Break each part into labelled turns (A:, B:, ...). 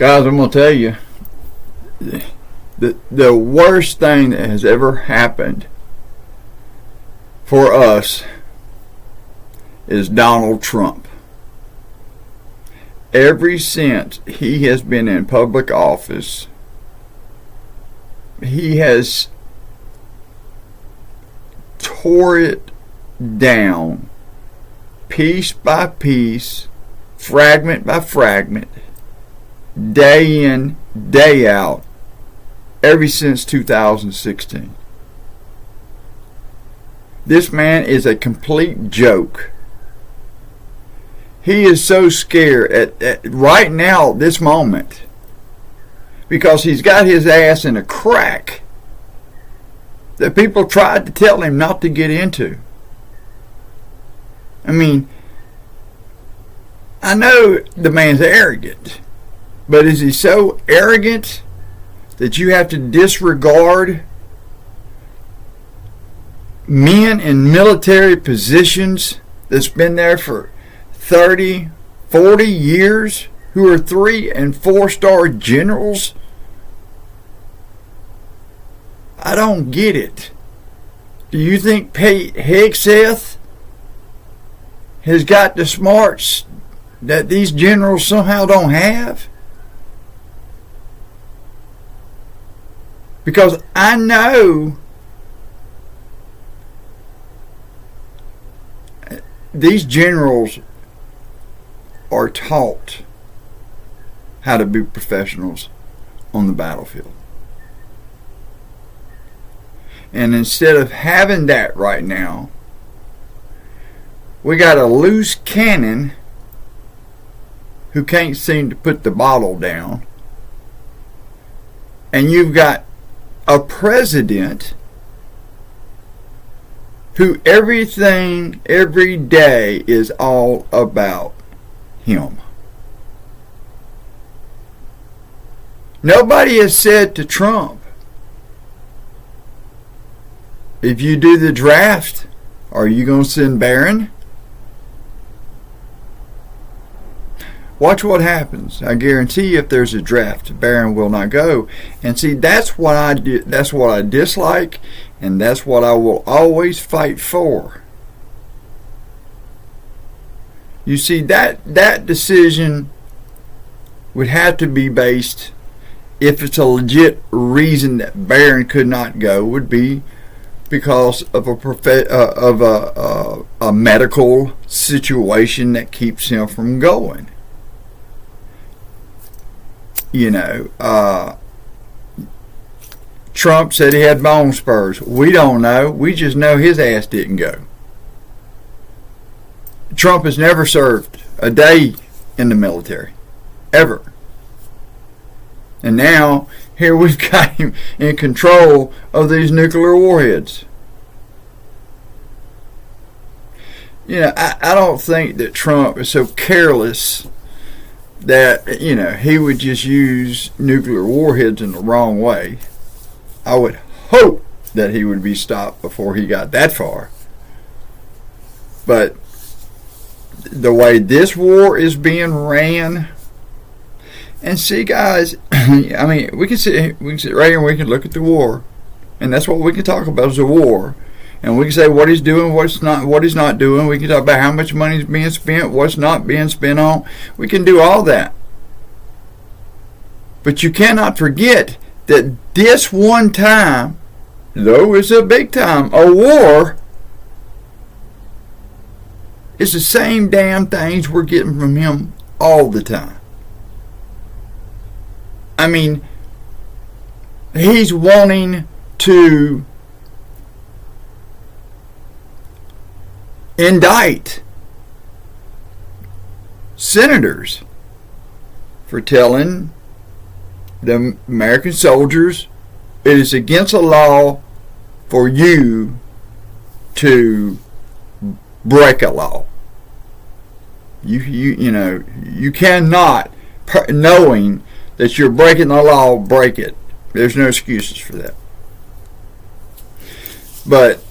A: Guys, I'm going to tell you, the worst thing that has ever happened for us is Donald Trump. Ever since he has been in public office, he has tore it down piece by piece, fragment by fragment, day in, day out, ever since 2016. This man is a complete joke. He is so scared at right now, this moment, because he's got his ass in a crack that people tried to tell him not to get into. I mean, I know the man's arrogant, but is he so arrogant that you have to disregard men in military positions that's been there for 30, 40 years, who are 3- and 4-star generals? I don't get it. Do you think Pete Hegseth has got the smarts that these generals somehow don't have? Because I know these generals are taught how to be professionals on the battlefield. And instead of having that right now, we got a loose cannon who can't seem to put the bottle down. And you've got a president who everything, every day is all about him. Nobody has said to Trump, if you do the draft, are you going to send Barron? Watch what happens. I guarantee if there's a draft, Barron will not go. And see, that's what I dislike, and that's what I will always fight for. You see, that decision would have to be based, if it's a legit reason that Barron could not go, would be because of a medical situation that keeps him from going. You know, Trump said he had bone spurs. We don't know. We just know his ass didn't go. Trump has never served a day in the military, ever. And now, here we've got him in control of these nuclear warheads. You know, I don't think that Trump is so careless that, you know, he would just use nuclear warheads in the wrong way. I would hope that he would be stopped before he got that far. But the way this war is being ran, and see, guys, I mean, we can sit right here and we can look at the war, and that's what we can talk about is the war. And we can say what he's doing, what he's not doing. We can talk about how much money is being spent, what's not being spent on. We can do all that. But you cannot forget that this one time, though it's a big time, a war, is the same damn things we're getting from him all the time. I mean, he's wanting to indict senators for telling the American soldiers it is against the law for you to break a law. You know, you cannot, knowing that you're breaking the law, break it. There's no excuses for that. But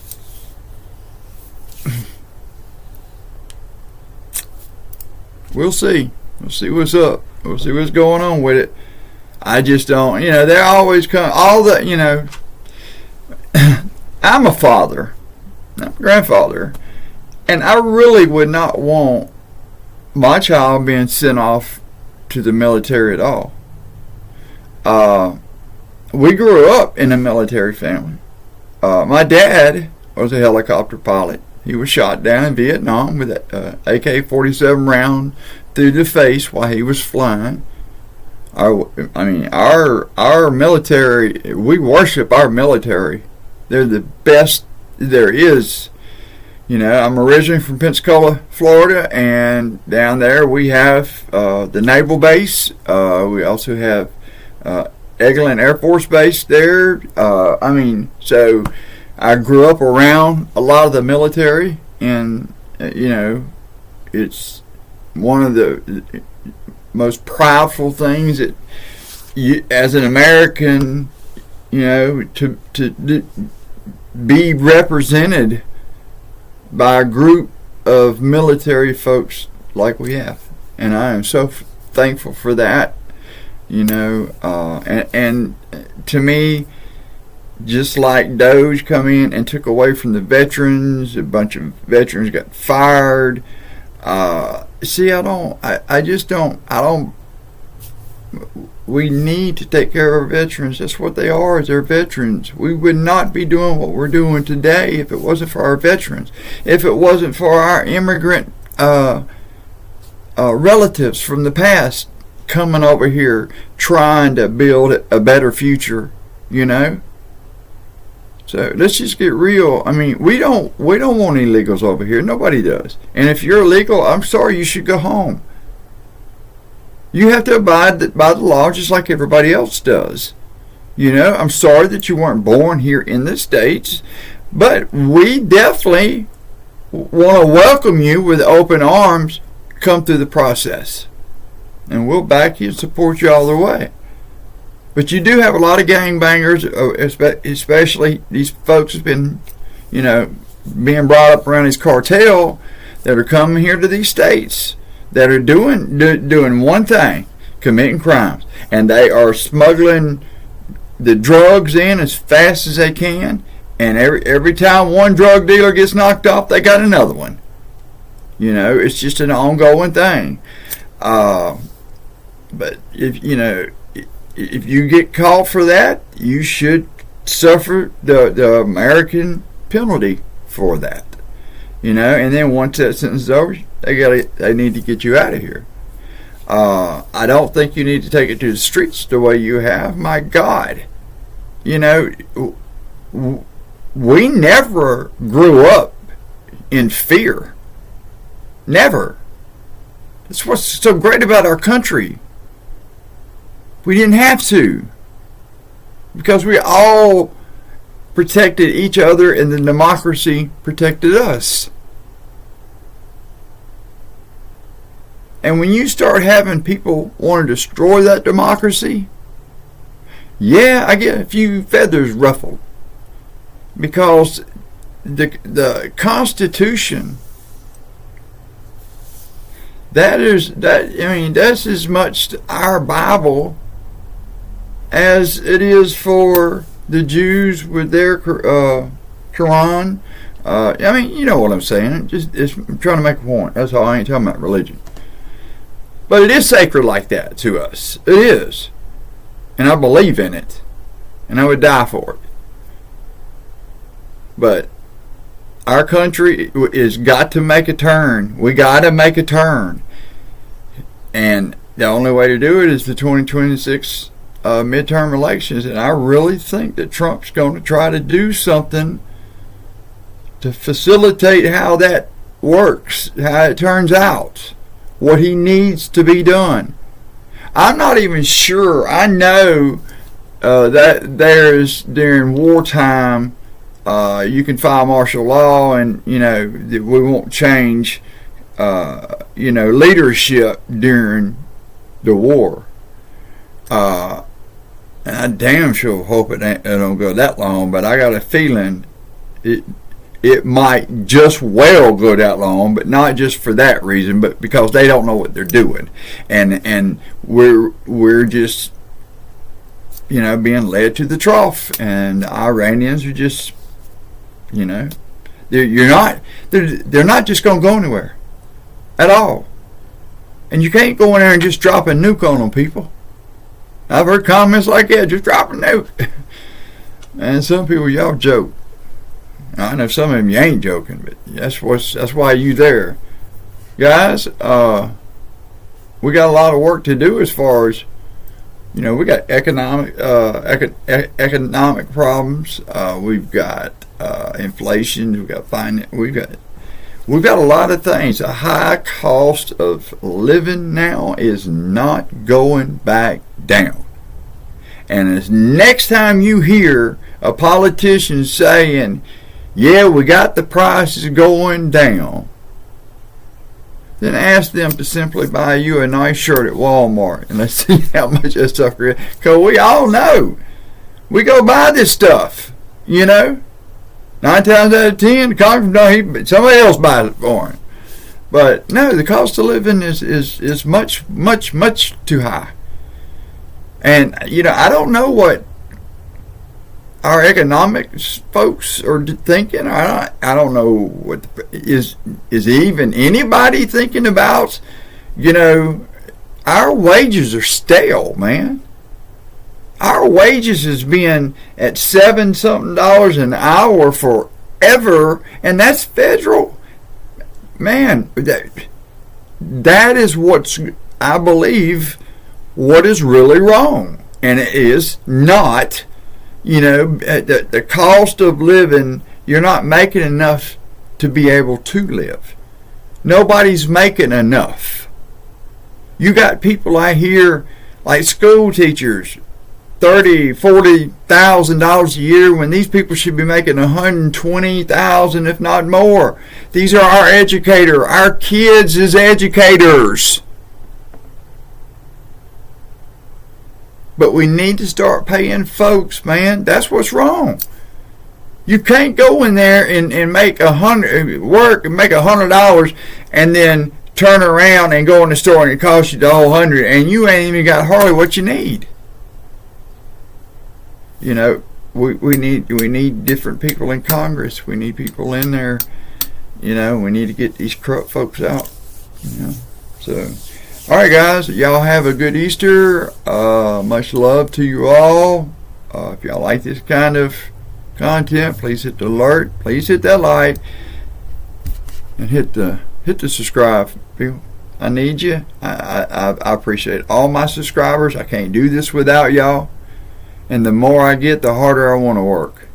A: we'll see. We'll see what's up. We'll see what's going on with it. I just don't, they're always come, all the, I'm a father, I'm a grandfather, and I really would not want my child being sent off to the military at all. We grew up in a military family. My dad was a helicopter pilot. He was shot down in Vietnam with an AK-47 round through the face while he was flying. Our military, we worship our military. They're the best there is. I'm originally from Pensacola, Florida, and down there we have the naval base. We also have Eglin Air Force Base there. So I grew up around a lot of the military, and it's one of the most proudful things that you, as an American, to be represented by a group of military folks like we have, and I am so thankful for that. And to me, just like Doge come in and took away from the veterans, a bunch of veterans got fired. We need to take care of our veterans. That's what they are, is they're veterans. We would not be doing what we're doing today if it wasn't for our veterans. If it wasn't for our immigrant relatives from the past coming over here trying to build a better future, So let's just get real. We don't want illegals over here. Nobody does. And if you're illegal, I'm sorry, you should go home. You have to abide by the law just like everybody else does. I'm sorry that you weren't born here in the States, but we definitely want to welcome you with open arms. Come through the process, and we'll back you and support you all the way. But you do have a lot of gangbangers, especially these folks have been, being brought up around this cartel that are coming here to these states that are doing one thing, committing crimes, and they are smuggling the drugs in as fast as they can. And every time one drug dealer gets knocked off, they got another one. It's just an ongoing thing. But if you get caught for that, you should suffer the American penalty for that. And then once that sentence is over, they need to get you out of here. I don't think you need to take it to the streets the way you have. My God, we never grew up in fear. Never. That's what's so great about our country. We didn't have to, because we all protected each other, and the democracy protected us. And when you start having people want to destroy that democracy, I get a few feathers ruffled, because the Constitution, that's as much our Bible as it is for the Jews with their Quran. You know what I'm saying. I'm trying to make a point. That's all. I ain't talking about religion. But it is sacred like that to us. It is. And I believe in it. And I would die for it. But our country has got to make a turn. We got to make a turn. And the only way to do it is the 2026 midterm elections. And I really think that Trump's going to try to do something to facilitate how that works, how it turns out, what he needs to be done. I'm not even sure. I know that there's, during wartime, you can file martial law, and we won't change leadership during the war. And I damn sure hope it don't go that long, but I got a feeling it might just well go that long, but not just for that reason, but because they don't know what they're doing, and we're just, you know, being led to the trough, and the Iranians are just, you know, they're not just going to go anywhere at all, and you can't go in there and just drop a nuke on them, people. I've heard comments like that, just drop a nuke, and some people, y'all joke. I know some of them you ain't joking, but that's why you there, guys. We got a lot of work to do as far as, you know, we got economic problems. We've got inflation. We've got finance. We've got a lot of things. The high cost of living now is not going back down. And as next time you hear a politician saying, "Yeah, we got the prices going down," then ask them to simply buy you a nice shirt at Walmart and let's see how much that stuff is. Because we all know we go buy this stuff, you know. 9 times out of 10, the congressman, somebody else buys it for him. But no, the cost of living is much, much, much too high. And, you know, I don't know what our economics folks are thinking. I don't know what is even anybody thinking about. You know, our wages are stale, man. Our wages has been at $7 something an hour forever, and that's federal. Man, that is what's, I believe, what is really wrong, and it is not. You know, the cost of living, you're not making enough to be able to live. Nobody's making enough. You got people out here like school teachers, $30,000, $40,000 a year, when these people should be making $120,000, if not more. These are our educators. Our kids is educators. But we need to start paying folks, man. That's what's wrong. You can't go in there and make work and make $100 and then turn around and go in the store and it costs you the whole $100 and you ain't even got hardly what you need. You know, we need different people in Congress. We need people in there. You know, we need to get these corrupt folks out. You know, so. All right, guys, y'all have a good Easter. Much love to you all. If y'all like this kind of content, please hit the alert. Please hit that like and hit the subscribe. I need you. I appreciate all my subscribers. I can't do this without y'all. And the more I get, the harder I want to work.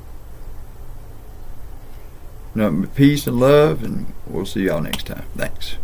A: Nothing but peace and love, and we'll see y'all next time. Thanks.